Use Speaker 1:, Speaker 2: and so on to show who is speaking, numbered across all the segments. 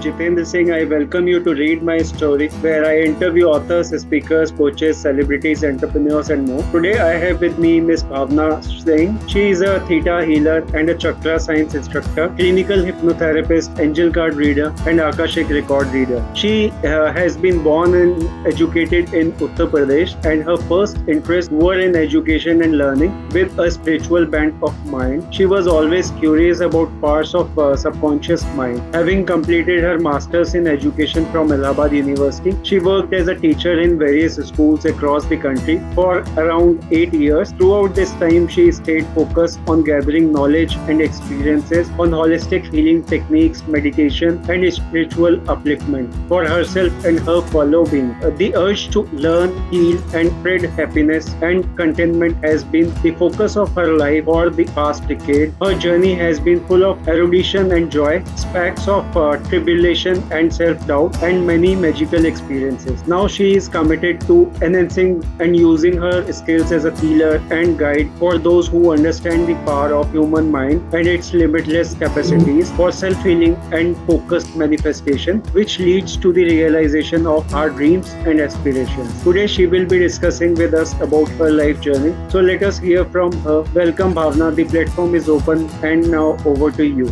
Speaker 1: Jitendra Singh. I welcome you to read my story, where I interview authors, speakers, coaches, celebrities, entrepreneurs, and more. Today, I have with me Miss Bhavana Singh. She is a Theta Healer and a Chakra Science Instructor, clinical hypnotherapist, angel card reader, and Akashic record reader. She has been born and educated in Uttar Pradesh, and her first interests were in education and learning with a spiritual bent of mind. She was always curious about parts of subconscious mind. Having completed her master's in education from Allahabad University, she worked as a teacher in various schools across the country for around 8 years. Throughout this time, she stayed focused on gathering knowledge and experiences on holistic healing techniques, meditation, and spiritual upliftment for herself and her following. The urge to learn, heal, and spread happiness and contentment has been the focus of her life for the past decade. Her journey has been full of erudition and joy, specks of tribulation and self-doubt, and many magical experiences. Now she is committed to enhancing and using her skills as a healer and guide for those who understand the power of human mind and its limitless capacities for self-healing and focused manifestation, which leads to the realization of our dreams and aspirations. Today she will be discussing with us about her life journey. So let us hear from her. Welcome Bhavana, the platform is open and now over to you.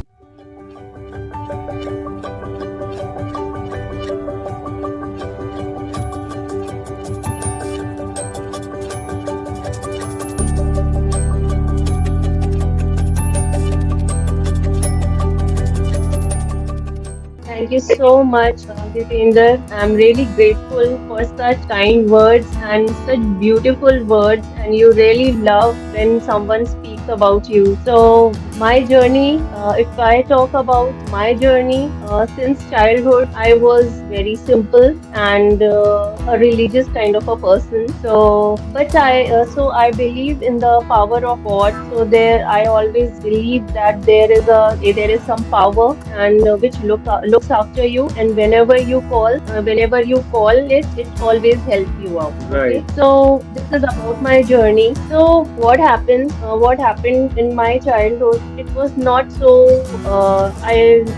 Speaker 2: Thank you so much, Jitendra. I'm really grateful for such kind words and such beautiful words, and you really love when someone speaks about you. So, my journey, if I talk about my journey, since childhood, I was very simple and a religious kind of a person. So I believe in the power of God. So I always believe that there is some power and which looks after you, and whenever you call it, it always helps you out.
Speaker 1: Right.
Speaker 2: Okay? So this is about my journey. So what happened? What happened in my childhood? It was not so.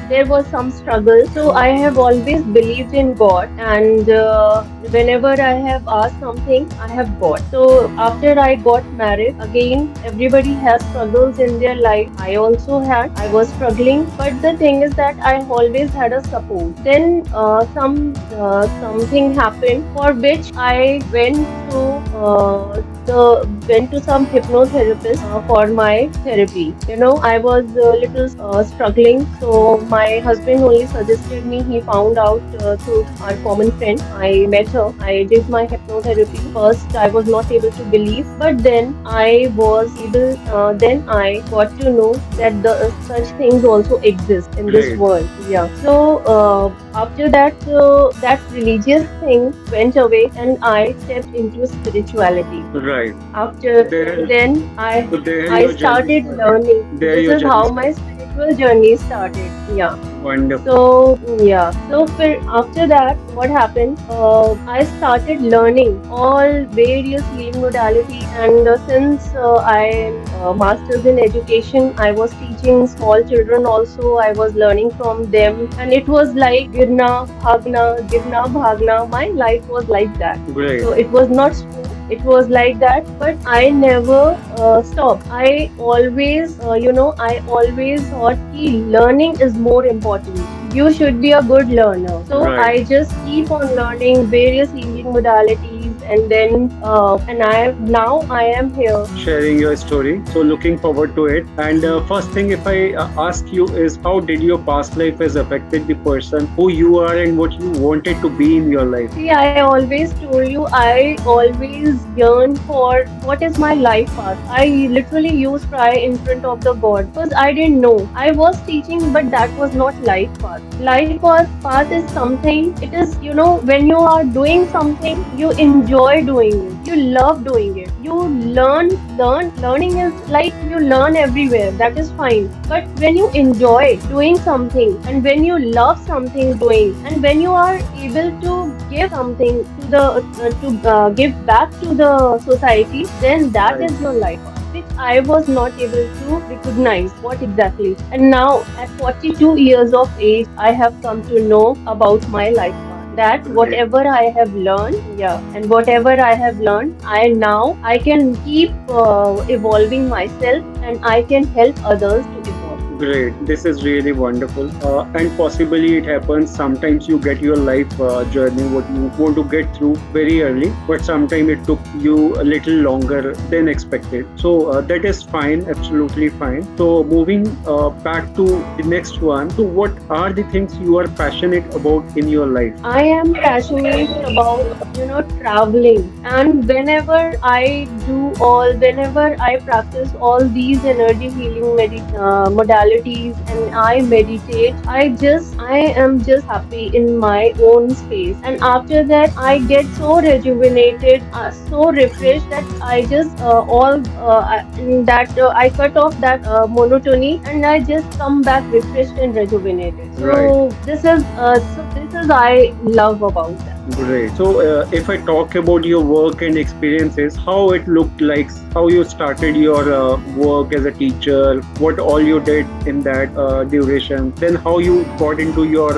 Speaker 2: There was some struggle. So I have always believed in God, and whenever I have asked something, I have got. So after I got married, again everybody has struggles in their life. I also had. I was struggling, but the thing is that I always had a support. Then something happened for which I went to some hypnotherapist for my therapy. I was a little struggling, so my husband only suggested me. He found out through our common friend. I met her. I did my hypnotherapy. First, I was not able to believe, but then I was able. Then I got to know that such things also exist in this
Speaker 1: Great.
Speaker 2: world. Yeah. So after that, that religious thing went away, and I stepped into spirituality.
Speaker 1: Right.
Speaker 2: After
Speaker 1: There,
Speaker 2: then,
Speaker 1: so there
Speaker 2: I
Speaker 1: your journey
Speaker 2: started
Speaker 1: started.
Speaker 2: learning.
Speaker 1: There
Speaker 2: This
Speaker 1: your
Speaker 2: is
Speaker 1: journey
Speaker 2: how
Speaker 1: started.
Speaker 2: my spiritual journey started. Yeah.
Speaker 1: Wonderful.
Speaker 2: After that, what happened? I started learning all various healing modality, and since I am masters in education, I was teaching small children also. I was learning from them, and it was like girna, bhagna. My life was like that.
Speaker 1: Great.
Speaker 2: So it was not school. It was like that, but I never stopped. I always thought that learning is more important. You should be a good learner. So
Speaker 1: Right.
Speaker 2: I just keep on learning various healing modalities, and then I am here.
Speaker 1: Sharing your story. So looking forward to it. And first thing, if I ask you, is how did your past life has affected the person who you are and what you wanted to be in your life?
Speaker 2: See, I always told you, I always yearn for what is my life path. I literally used to cry in front of the God because I didn't know. I was teaching, but that was not life path. Life path is something, it is, when you are doing something, you enjoy doing it. You love doing it. You learning is like you learn everywhere. That is fine. But when you enjoy doing something, and when you love something doing, and when you are able to give something to give back to the society, then that
Speaker 1: Right.
Speaker 2: is your life, which I was not able to recognize what exactly. And now, at 42 years of age, I have come to know about my life path. That
Speaker 1: Great.
Speaker 2: whatever I have learned, yeah, and whatever I have learned, I can keep evolving myself, and I can help others to evolve.
Speaker 1: Great. This is really wonderful. And possibly it happens sometimes you get your life journey, what you want to get through very early, but sometimes it took you a little longer than expected. So that is fine, absolutely fine. So moving back to the next one. So what are the things you are passionate about in your life?
Speaker 2: I am passionate about, traveling. And whenever I practice all these energy healing modalities and I meditate, I am just happy in my own space. And after that, I get so rejuvenated, so refreshed that I just I cut off that monotony and I just come back refreshed and rejuvenated.
Speaker 1: Right.
Speaker 2: So this is I love about that.
Speaker 1: Great. So, if I talk about your work and experiences, how it looked like, how you started your work as a teacher, what all you did in that duration, then how you got into your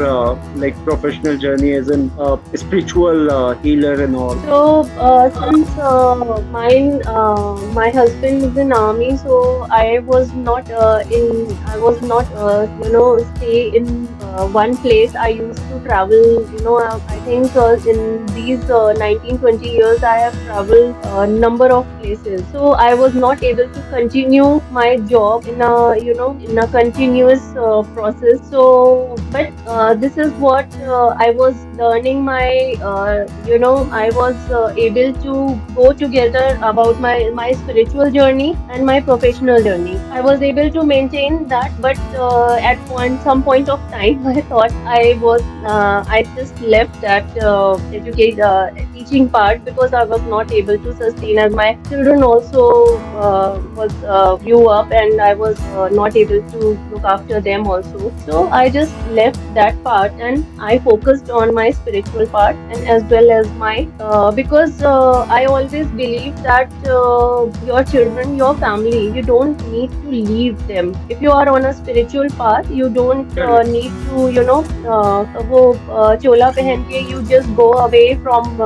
Speaker 1: like professional journey as an spiritual healer and all.
Speaker 2: So, since my husband is in army, so I was not, stay in one place. I used to travel, I think in these 19, 20 years, I have traveled a number of places. So, I was not able to continue my job in a continuous process. So, but this is what I was learning I was able to go together about my spiritual journey and my professional journey. I was able to maintain that, but at some point of time, I thought I just left that teaching part because I was not able to sustain, as my children also was grew up, and I was not able to look after them also. So I just left that part and I focused on my spiritual part, and as well as my because I always believe that your children, your family, you don't need to leave them. If you are on a spiritual path, you don't need to वो chola पहन के you just go away from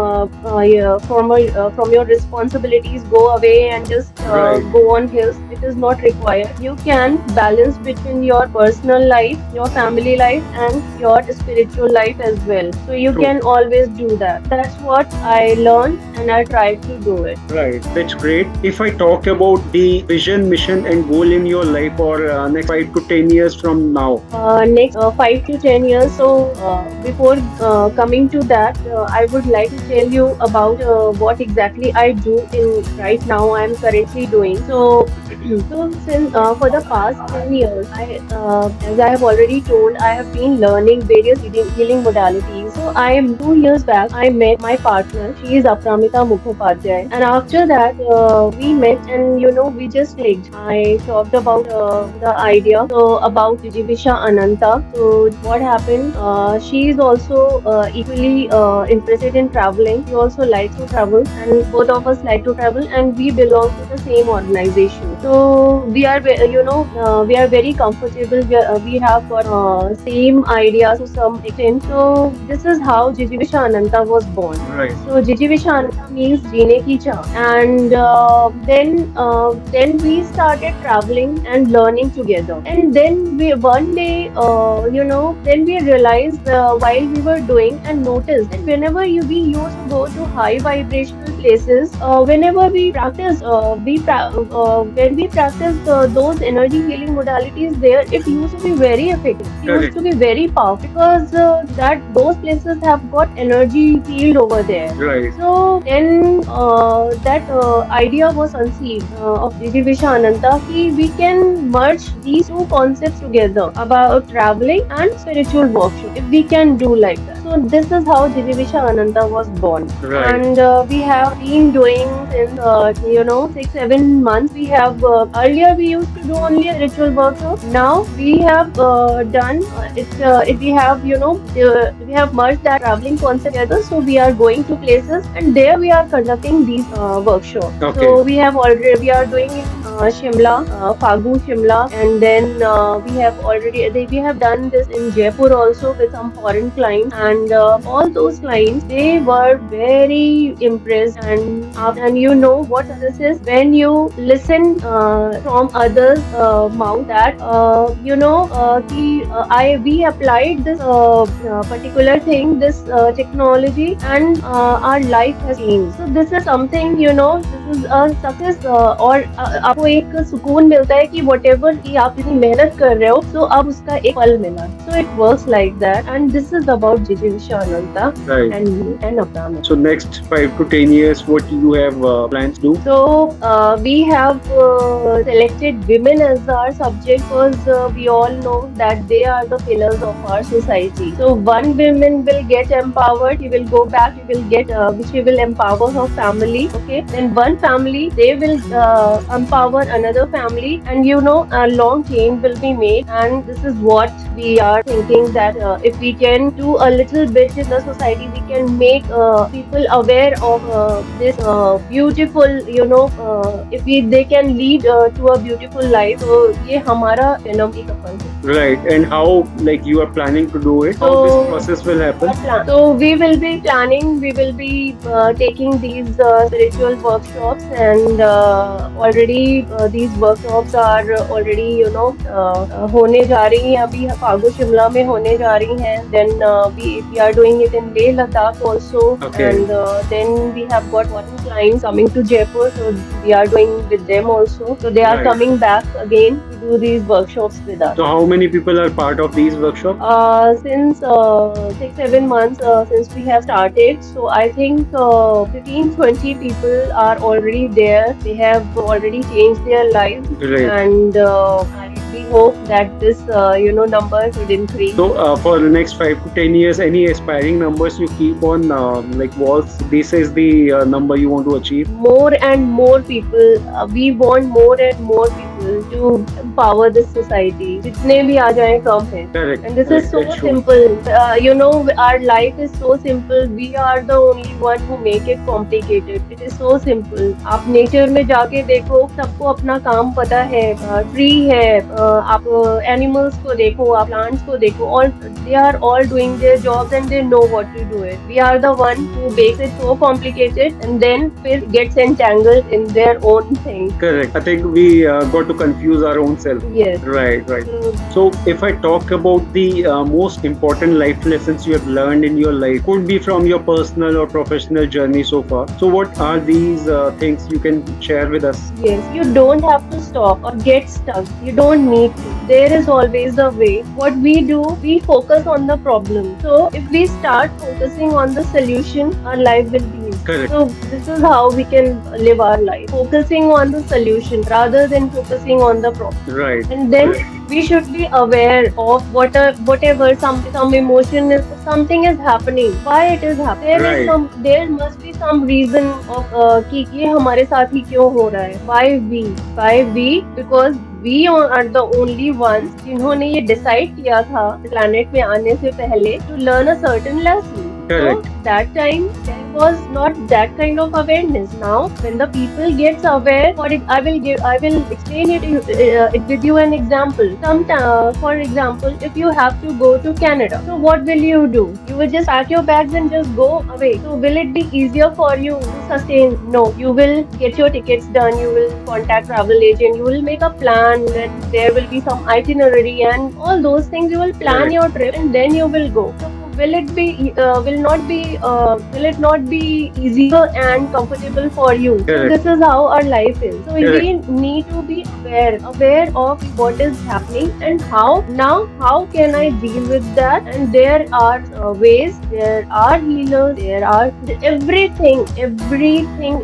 Speaker 2: your responsibilities, go away and just
Speaker 1: Right.
Speaker 2: go on hills. It is not required. You can balance between your personal life, your family life, and your spiritual life as well. So you
Speaker 1: True.
Speaker 2: can always do that. That's what I learned, and I tried to do it.
Speaker 1: Right, that's great. If I talk about the vision, mission, and goal in your life for next 5 to 10 years from now.
Speaker 2: Next 5 to 10 years. So before coming to that, I would like to tell you about what exactly I do in right now. I am currently doing so. So since for the past 10 years, as I have already told, I have been learning various healing modalities. So 2 years back, I met my partner. She is Apramita Mukhopadhyay, and after that, we met, and we just clicked. I talked about the idea about Jivisha Ananta. So what happened? She is also equally interested in traveling. She also likes to travel, and both of us like to travel, and we belong to the same organization. So we are very comfortable. We have got same ideas to some extent. So this is how Jijivisha Ananta was born.
Speaker 1: Right.
Speaker 2: So Jijivisha Ananta means जीने की चाह, and then we started traveling and learning together. And then one day, then we realized while we were doing and noticed that whenever we used to go to high vibrational places, whenever we practice, when we practice those energy healing modalities there, it used to be very effective. It used to be very powerful because that those places have got energy field over there.
Speaker 1: Right.
Speaker 2: So then that idea was conceived of Jijivisha Ananta कि we can merge these two concepts together about traveling and spiritual workshop if we can do like that. So this is how Jijivisha Ananta was born.
Speaker 1: Right.
Speaker 2: And we have been doing since 6-7 months. We have earlier we used to do only a spiritual workshop. Now we have done it. We have we have merged that traveling concept together. So we are going to places, and there we are conducting these workshops.
Speaker 1: Okay.
Speaker 2: So we are doing in Shimla, Fagu Shimla, and then we have done this in Jaipur also with some foreign clients, and all those clients, they were very impressed. And you know what this is, when you listen from others' mouth, that I we applied this particular thing, this technology, and our life has changed. So this is something, this is a success, और आपको एक सुकून मिलता है कि whatever कि आप इतनी मेहनत कर रहे हो, so अब उसका एक फल मिला. So it works like that, and this is about Jijivisha Ananta.
Speaker 1: Right.
Speaker 2: And me and Abdana.
Speaker 1: So next 5 to 10 years, what do you have plans to do?
Speaker 2: So we have selected women as our subject because we all know that they are the pillars of our society. So one woman will get empowered, she will go back, she will empower her family. Okay, then one family, they will empower another family, and a long chain will be made. And this is what we are thinking, that if we can do a little bit in the society, we can make people aware of this beautiful, if they can lead to a beautiful life. So ये हमारा जन्म की सफल है.
Speaker 1: Right. And how, like, you are planning to do it? How this process will happen?
Speaker 2: So we will be planning, we will be taking these spiritual workshops, and already these workshops are already होने जा रही हैं. अभी फागु शिमला में होने जा रही हैं. Then we are doing it in Leh Ladakh also.
Speaker 1: Okay.
Speaker 2: And then we have got one clients coming to Jaipur, so we are doing with them also. So they are
Speaker 1: Right.
Speaker 2: coming back again to do these workshops with us.
Speaker 1: So how many people are part of these workshops?
Speaker 2: Since 6-7 months since we have started, so I think 15-20 people are already there. They have already changed their lives.
Speaker 1: Great.
Speaker 2: And we hope that this number should increase.
Speaker 1: So for the next 5 to 10 years, any aspiring numbers you keep on like walls? This is the number you want to achieve?
Speaker 2: More and more people. We want more and more people to empower this society. जितने भी आ जाएं कम है.
Speaker 1: Correct.
Speaker 2: And this is so
Speaker 1: That's true.
Speaker 2: simple. Our life is so simple. We are the only one who make it complicated. It is so simple. आप nature में जाके देखो, सबको अपना काम पता है. Tree है, आप animals को देखो, आप plants को देखो. All they are all doing their jobs and they know what to do it. We are the one who makes it so complicated and then फिर gets entangled in their own thing.
Speaker 1: Correct. I think we got to confuse our own self.
Speaker 2: Yes.
Speaker 1: Right. So if I talk about the most important life lessons you have learned in your life, could be from your personal or professional journey so far. So what are these things you can share with us?
Speaker 2: Yes, you don't have to stop or get stuck. You don't need to. There is always a way. What we do, we focus on the problem. So if we start focusing on the solution, our life will be easy.
Speaker 1: Correct.
Speaker 2: So this is how we can live our life. Focusing on the solution rather than focusing on the problem.
Speaker 1: Right.
Speaker 2: And then we should be aware of whatever some emotion is, something is happening, why it is happening.
Speaker 1: Right.
Speaker 2: There must be some reason of कि ये हमारे साथ ही क्यों हो रहा है. Why we? Because we are the only ones जिन्होंने ये decide किया था planet में आने से पहले to learn a certain lesson.
Speaker 1: Correct.
Speaker 2: So that time there was not that kind of awareness. Now when the people gets aware, I will explain it with you an example. For example, if you have to go to Canada, so what will you do? You will just pack your bags and just go away. So will it be easier for you to sustain? No. You will get your tickets done. You will contact travel agent. You will make a plan that there will be some itinerary and all those things. You will plan
Speaker 1: Correct.
Speaker 2: your trip and then you will go. So will it not be easier and comfortable for you? So
Speaker 1: Correct.
Speaker 2: this is how our life is. So
Speaker 1: Correct.
Speaker 2: we need to be aware of what is happening and how can I deal with that. And there are ways, there are healers, there are everything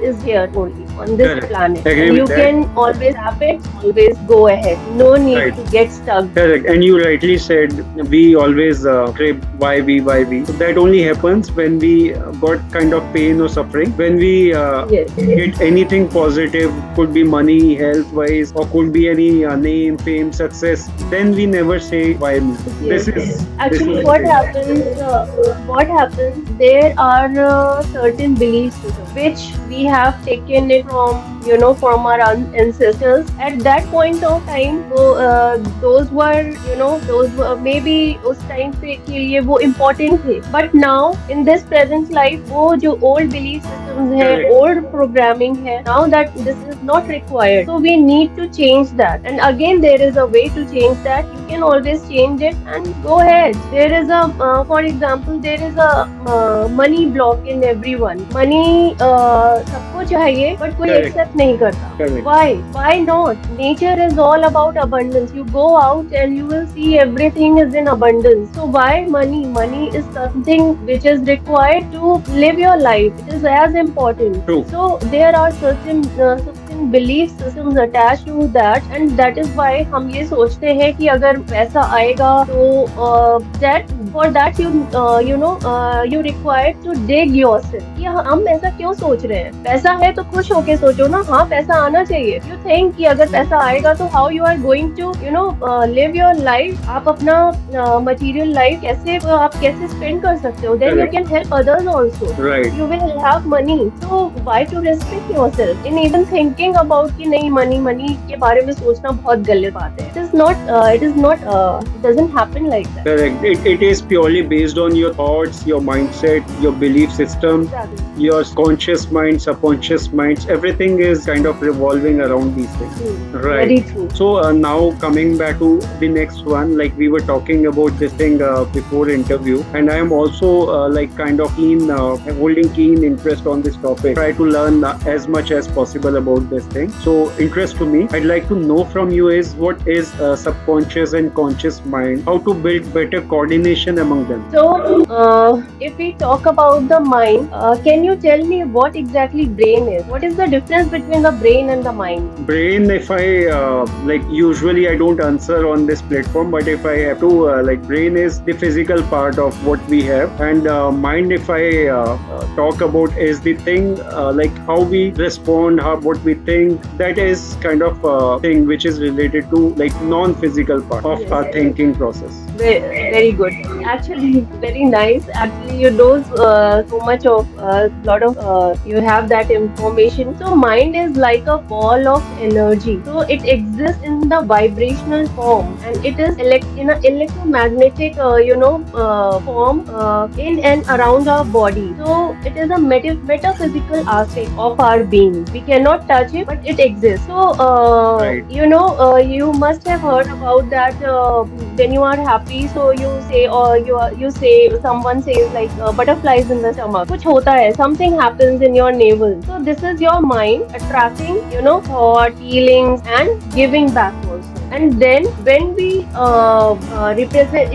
Speaker 2: is here only. on this
Speaker 1: Correct.
Speaker 2: planet,
Speaker 1: Agree
Speaker 2: and
Speaker 1: with
Speaker 2: you
Speaker 1: that.
Speaker 2: can always tap it, always go ahead. No need
Speaker 1: Right.
Speaker 2: to get stuck.
Speaker 1: Correct. And you rightly said we always crave why we. So that only happens when we got kind of pain or suffering. When we
Speaker 2: Yes.
Speaker 1: get anything positive, could be money, health wise, or could be any name, fame, success, then we never say why me. This
Speaker 2: Yes.
Speaker 1: is
Speaker 2: Actually,
Speaker 1: the
Speaker 2: what
Speaker 1: thing.
Speaker 2: happens? What happens? There are certain belief systems which we have taken it from, from our ancestors. At that point of time, those were, those were maybe उस time पे के लिए वो important थे. But now in this present life, वो जो old belief systems है,
Speaker 1: Correct.
Speaker 2: old programming है, now that this is not required. So we need to change that. And again, there is a way to change that. You can always change it and go ahead. There is for example, there is a money block in everyone. Money सबको चाहिए, but कोई
Speaker 1: Correct.
Speaker 2: accept नहीं करता.
Speaker 1: Correct.
Speaker 2: Why? Why not? Nature is all about abundance. You go out and you will see everything is in abundance. So why money? Money is something which is required to live your life. It is as important.
Speaker 1: True.
Speaker 2: So there are certain belief systems attached to that, and that is why हम ये सोचते हैं कि अगर पैसा आएगा तो that for that you require to dig yourself. कि हम ऐसा क्यों सोच रहे हैं? पैसा है तो खुश होके सोचो ना, हाँ पैसा आना चाहिए. You think कि अगर पैसा आएगा तो how you are going to live your life, आप अपना material life आप कैसे spend कर सकते हो? Then you
Speaker 1: Correct.
Speaker 2: can help others also.
Speaker 1: Right.
Speaker 2: You will have money. So why to restrict yourself in even thinking about कि नहीं money के बारे में सोचना बहुत गलत बात है. It doesn't happen like that.
Speaker 1: Correct. It is purely based on your thoughts, your mindset, your belief system,
Speaker 2: Exactly.
Speaker 1: your conscious mind, subconscious minds. Everything is kind of revolving around these things. Right.
Speaker 2: Very true.
Speaker 1: So now coming back to the next one, like we were talking about this thing before interview, and I am also like kind of holding keen interest on this topic. Try to learn as much as possible about this thing. So interest to me, I'd like to know from you is what is subconscious and conscious mind, how to build better coordination among them.
Speaker 2: So, if we talk about the mind, can you tell me what exactly brain is? What is the difference between the brain and the mind?
Speaker 1: Brain, if I like usually I don't answer on this platform, but if I have to like brain is the physical part of what we have, and mind, if I talk about, is the thing like how we respond, what we think. That is kind of thing which is related to like non-physical part of
Speaker 2: Yes.
Speaker 1: our thinking process.
Speaker 2: Very good. Actually, very nice. Actually, you know so much of lot of you have that information. So mind is like a ball of energy. So it exists in the vibrational form, and it is in an electromagnetic form in and around our body. So it is a metaphysical aspect of our being. We cannot touch it, but it exists. So
Speaker 1: Right.
Speaker 2: you must have heard about that when you are happy, so you say, or you say, someone says like butterflies in the stomach. कुछ होता है, something happens in your navel. So this is your mind attracting, thought, feelings, and giving back also. And then when we represent,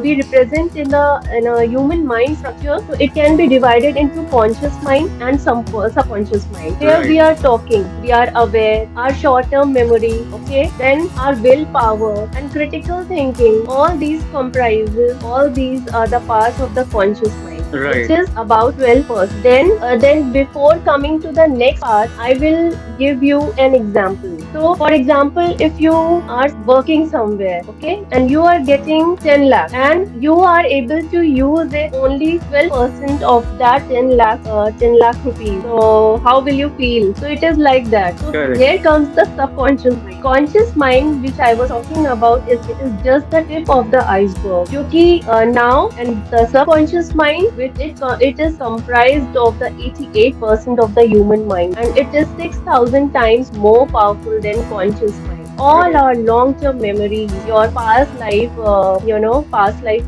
Speaker 2: we represent in a human mind structure, so it can be divided into conscious mind and subconscious mind. Here
Speaker 1: Right.
Speaker 2: we are talking, we are aware, our short-term memory, okay, then our willpower and critical thinking. All these are the parts of the conscious mind.
Speaker 1: Right.
Speaker 2: Which is about 12%. Then before coming to the next part, I will give you an example. So, for example, if you are working somewhere, okay, and you are getting 10 lakh, and you are able to use it only 12% of that 10 lakh rupees. So, how will you feel? So, it is like that. So,
Speaker 1: Correct.
Speaker 2: here comes the subconscious mind. Conscious mind, which I was talking about, it is just the tip of the iceberg. क्योंकि now, and the subconscious mind, it is comprised of the 88% of the human mind, and it is 6,000 times more powerful than conscious mind. All our long-term memories, your past life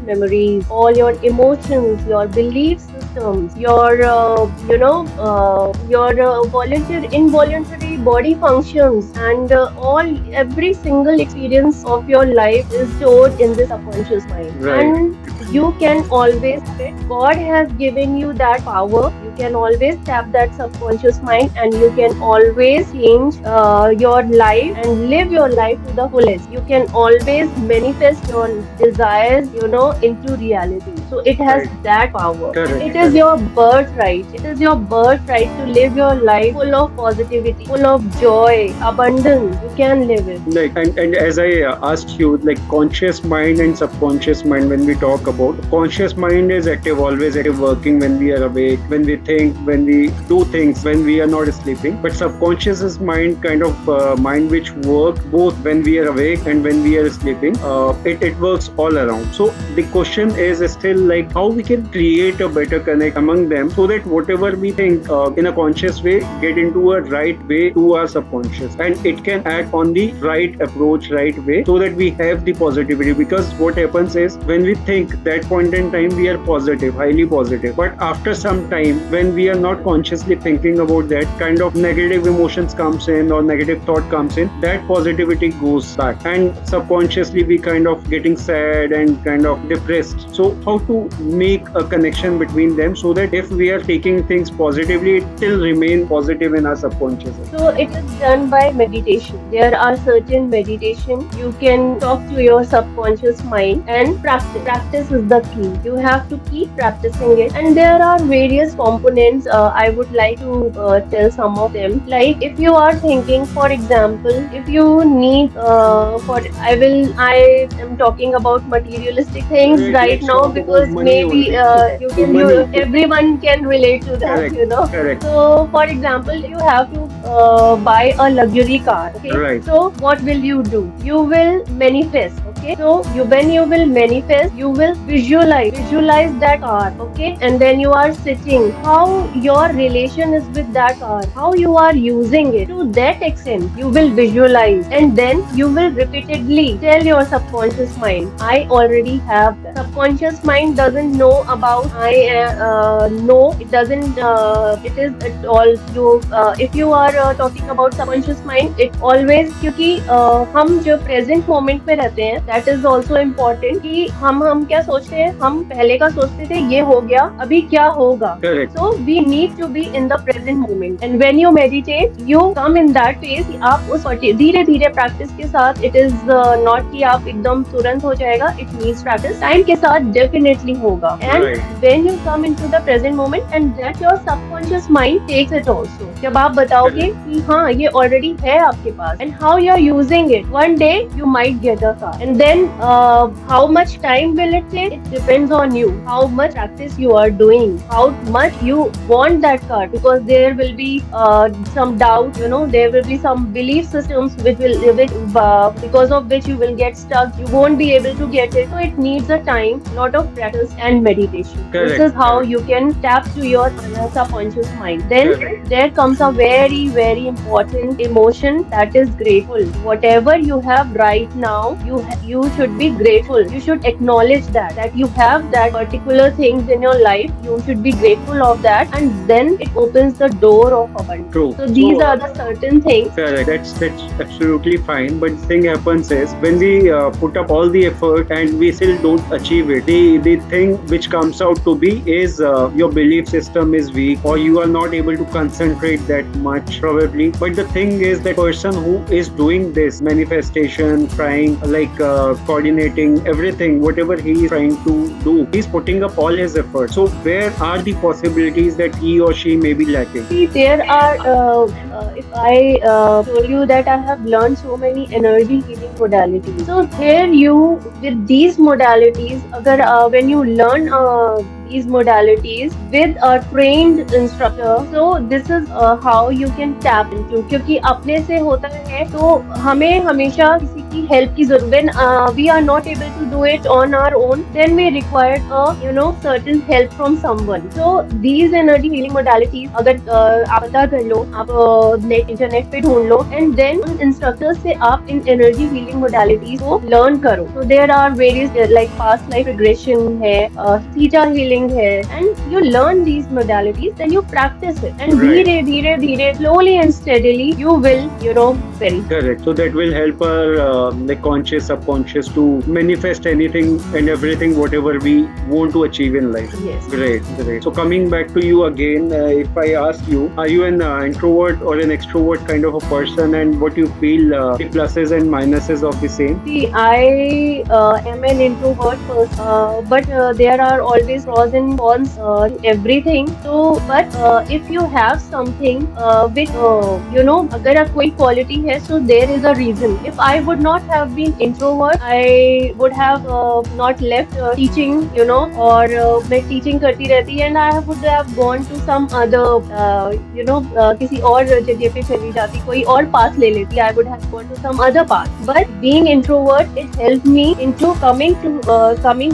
Speaker 2: memories, all your emotions, your belief systems, your involuntary body functions, and all every single experience of your life is stored in the subconscious mind.
Speaker 1: Right.
Speaker 2: And you can always tap it. God has given you that power. You can always tap that subconscious mind, and you can always change your life and live your life to the fullest. You can always manifest your desires, into reality. So it has
Speaker 1: Right.
Speaker 2: that power. And
Speaker 1: Correct.
Speaker 2: it is your birthright. It is your birthright to live your life full of positivity, full of joy, abundance. You can live it.
Speaker 1: Like, and as I asked you, like conscious mind and subconscious mind, when we talk about conscious mind is active, always active, working when we are awake, when we think, when we do things, when we are not sleeping. But subconscious is mind, kind of mind which work both when we are awake and when we are sleeping. It works all around. So the question is still like how we can create a better connect among them, so that whatever we think in a conscious way get into a right way to our subconscious, and it can act on the right approach, right way, so that we have the positivity. Because what happens is when we think, that point in time we are positive, highly positive, but after some time when we are not consciously thinking about that, kind of negative emotions comes in or negative thought comes in, that positivity goes back, and subconsciously we kind of getting sad and kind of depressed. So how to make a connection between them, so that if we are taking things positively, it still remain positive in our subconscious.
Speaker 2: So it is done by meditation. There are certain meditation. You can talk to your subconscious mind and practice. Practice is the key. You have to keep practicing it. And there are various components. I would like to tell some of them. Like if you are thinking, for example, if you need I am talking about materialistic things right
Speaker 1: Let's
Speaker 2: now,
Speaker 1: talk
Speaker 2: because
Speaker 1: about money
Speaker 2: maybe
Speaker 1: only.
Speaker 2: everyone can relate to that,
Speaker 1: Correct. Correct.
Speaker 2: So, for example, you have to buy a luxury car. Okay.
Speaker 1: Right.
Speaker 2: So, what will you do? You will manifest. Okay. So, when you will manifest, you will visualize that car. Okay. And then you are sitting. How your relation is with that car? How you are using it? To that extent, you will visualize, and then you will repeatedly tell your subconscious mind, "I already have that." Subconscious mind doesn't know about no, it doesn't. It is it all you. If you are talking about subconscious mind, it always, क्योंकि हम जो present moment में रहते हैं, that is also important कि हम क्या सोचते हैं, हम पहले का सोचते थे ये हो गया, अभी क्या होगा.
Speaker 1: Correct.
Speaker 2: So we need to be in the present moment, and when you meditate, you come in that phase कि आप उस धीरे धीरे practice के साथ, it is not कि आप एकदम तुरंत हो जाएगा, it needs practice. Time के साथ definitely होगा. And
Speaker 1: Right.
Speaker 2: when you come into the present moment, and that your subconscious mind takes it also. जब आप बताओगे कि हाँ ये already है आपके पास, and how you are using it, one day you might get a car, and then how much time will it take? It depends on you. How much practice you are doing, how much you want that car, because there will be some doubt. There will be some belief systems because of which you will get stuck. You won't be able to get it. So it needs a time, lot of practice and meditation.
Speaker 1: Correct.
Speaker 2: This is how you can tap to your subconscious mind. Then there comes a very, very important emotion, that is grateful. Whatever you have right now, you should be grateful. You should acknowledge that you have that particular things in your life. You should be grateful of that, and then it opens the door of abundance.
Speaker 1: True.
Speaker 2: So these are the certain things.
Speaker 1: Correct. That's absolutely fine. But the thing happens is when we put up all the effort and we still don't achieve it, the thing which comes out to be is your belief system is weak, or you are not able to concentrate that much probably. But the thing is, that person who is doing this manifestation, trying like coordinating everything, whatever he is trying to do, he's putting up all his effort. So where are the possibilities that he or she may be lacking?
Speaker 2: See, there are, if I told you that I have learned so many energy healing modalities. So here with these modalities, when you learn these modalities with a trained instructor, so this is how you can tap into. क्योंकि अपने से होता है तो हमें हमेशा किसी की help की जरूरत. When we are not able to do it on our own, then we require certain help from someone. So these energy healing modalities, अगर आप पता कर लो, आप इंटरनेट पे ढूंढ लो, and then उन instructors से आप इन energy healing modalities को learn करो. So there are various like past life regression है, theta healing coaching है, and you learn these modalities, then you practice it, and
Speaker 1: Right.
Speaker 2: धीरे, slowly and steadily, you will, win.
Speaker 1: Correct. So that will help our like conscious, subconscious to manifest anything and everything, whatever we want to achieve in life.
Speaker 2: Yes.
Speaker 1: Great, great. So coming back to you again, if I ask you, are you an introvert or an extrovert kind of a person, and what you feel the pluses and minuses of the same?
Speaker 2: See, I am an introvert person, but there are always pros and cons to everything. So, but if you have something which अगर आप कोई quality है, so there is a reason. If I would not have been introvert, I would have not left teaching, or मैं teaching करती रहती, and I would have gone to some other, किसी और जगह पे चली जाती, कोई और path ले लेती. I would have gone to some other path. But being introvert, it helped me into coming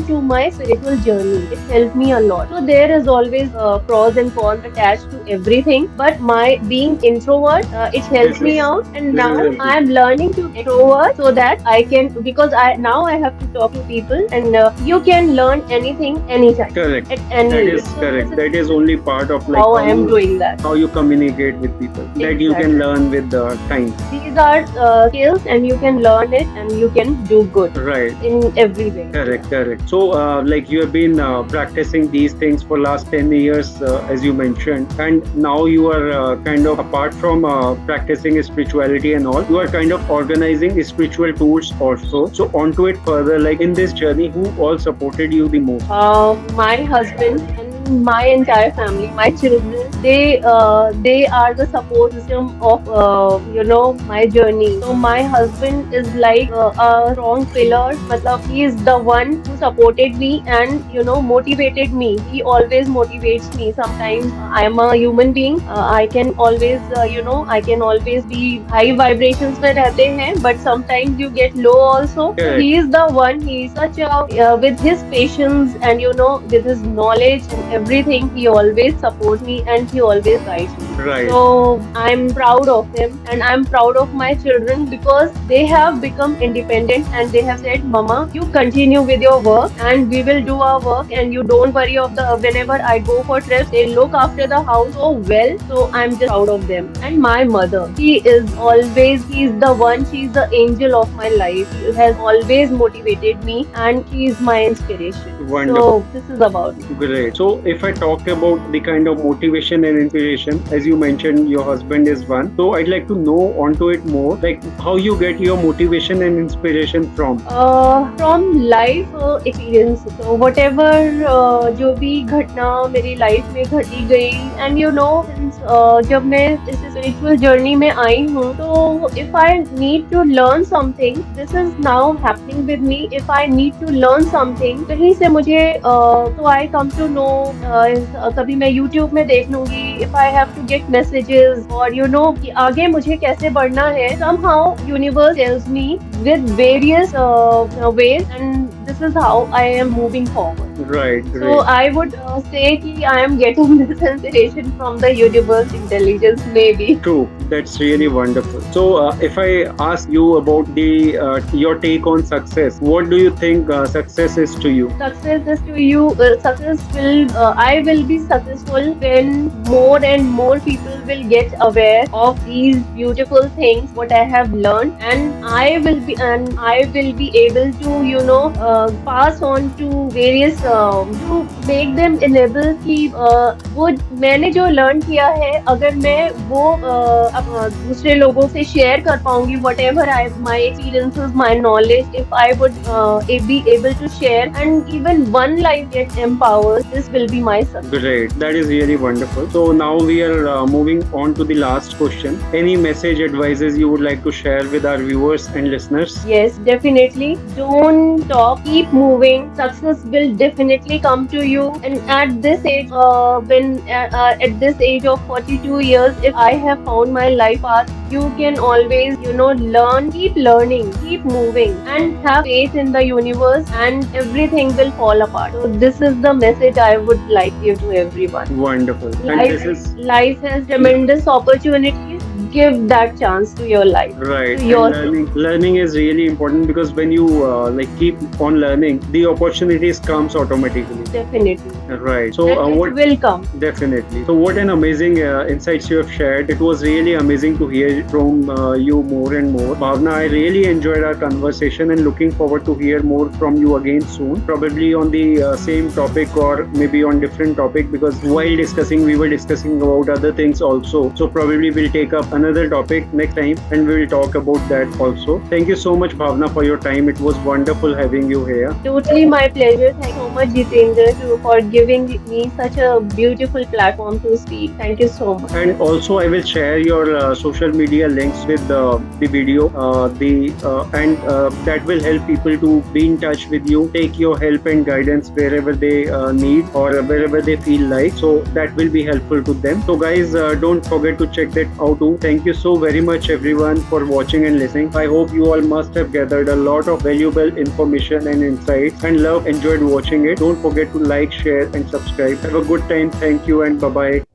Speaker 2: to my spiritual journey. It helped me a lot. So there is always pros and cons attached to everything. But my being introvert, it helps me out, and now I am learning to introvert so that I can, because now I have to talk to people, and you can learn anything anytime.
Speaker 1: Correct.
Speaker 2: At any
Speaker 1: That
Speaker 2: age.
Speaker 1: is correct. That is only part of like
Speaker 2: how I am doing that.
Speaker 1: how you communicate with people. That you can
Speaker 2: Exactly.
Speaker 1: learn with the time.
Speaker 2: These are skills, and you can learn it, and you can do good
Speaker 1: Right.
Speaker 2: in every way.
Speaker 1: Correct, correct. So, like you have been practicing these things for last 10 years, as you mentioned, and now you are kind of apart from practicing spirituality and all, you are kind of organizing spiritual tours also. So, onto it further, like in this journey, who all supported you the most?
Speaker 2: My husband and my entire family, my children, they are the support system of my journey. So my husband is like a strong pillar. Matlab, he is the one who supported me and motivated me. He always motivates me. Sometimes I am a human being. I can always I can always be high vibrations में रहते हैं, but sometimes you get low also. So
Speaker 1: Correct.
Speaker 2: he is the one. He is such a with his patience and with his knowledge and everything, he always supports me and he always guides me.
Speaker 1: Right.
Speaker 2: So I'm proud of him, and I'm proud of my children, because they have become independent and they have said, Mama, you continue with your work and we will do our work, and you don't worry of the whenever I go for trips, they look after the house so well. So I'm just proud of them. And my mother, she's the one, she's the angel of my life. She has always motivated me and she is my inspiration.
Speaker 1: Wonderful.
Speaker 2: So this is about it.
Speaker 1: Great. So, if I talk about the kind of motivation and inspiration, as you mentioned, your husband is one. So, I'd like to know onto it more, like how you get your motivation and inspiration from.
Speaker 2: From life experience. So whatever जो भी घटना मेरी life में घटी गई, and since जब मैं इस spiritual journey में आई हूँ, तो if I need to learn something, this is now happening with me. If I need to learn something, कहीं से मुझे तो I come to know, कभी मैं YouTube में देख लूंगी, if I have to get messages, or कि आगे मुझे कैसे बढ़ना है, somehow universe tells me with various ways, and this is how I am moving forward.
Speaker 1: Right.
Speaker 2: So I would say that I am getting this inspiration from the universe intelligence, maybe.
Speaker 1: True. That's really wonderful. So, if I ask you about the your take on success, what do you think success is to you?
Speaker 2: Success is to you. I will be successful when more and more people will get aware of these beautiful things what I have learned, and I will be able to pass on to various to make them enable कि वो मैंने जो learn किया है, अगर मैं वो दूसरे लोगों से शेयर कर पाऊंगी, whatever my experiences, my knowledge, if I would be able to share, and even one life gets empowered, this will be my success.
Speaker 1: Great. That is really wonderful. So now we are moving on to the last question. Any message, advices you would like to share with our viewers and listeners?
Speaker 2: Yes, definitely. Don't stop. Keep moving. Success will definitely come to you. And at this age, at this age of 42 years, if I have found my life path, you can always, learn, keep learning, keep moving, and have faith in the universe, and everything will fall apart. So this is the message I would like to give to everyone.
Speaker 1: Wonderful. And this is
Speaker 2: Life has tremendous opportunities. give that chance to your life,
Speaker 1: Right,
Speaker 2: to
Speaker 1: and
Speaker 2: yourself.
Speaker 1: learning is really important because when you like keep on learning, the opportunities comes automatically.
Speaker 2: Definitely.
Speaker 1: Right. So
Speaker 2: And it
Speaker 1: what
Speaker 2: will come.
Speaker 1: definitely. So what an amazing insights you have shared. It was really amazing to hear from you more and more. Bhavna, I really enjoyed our conversation and looking forward to hear more from you again soon. Probably on the same topic or maybe on different topic because while discussing, we were discussing about other things also. So probably we'll take up another topic next time and we will talk about that also. Thank you so much, Bhavna, for your time. It was wonderful having you here.
Speaker 2: Totally my pleasure. Thank you so much, Jitendra, for giving me such a beautiful platform to speak. Thank you so much.
Speaker 1: And also I will share your social media links with the video the and that will help people to be in touch with you, take your help and guidance wherever they need or wherever they feel like, so that will be helpful to them. So guys, don't forget to check that out too. Thank you so very much everyone for watching and listening. I hope you all must have gathered a lot of valuable information and insights and enjoyed watching it. Don't forget to like, share and subscribe. Have a good time. Thank you and bye bye.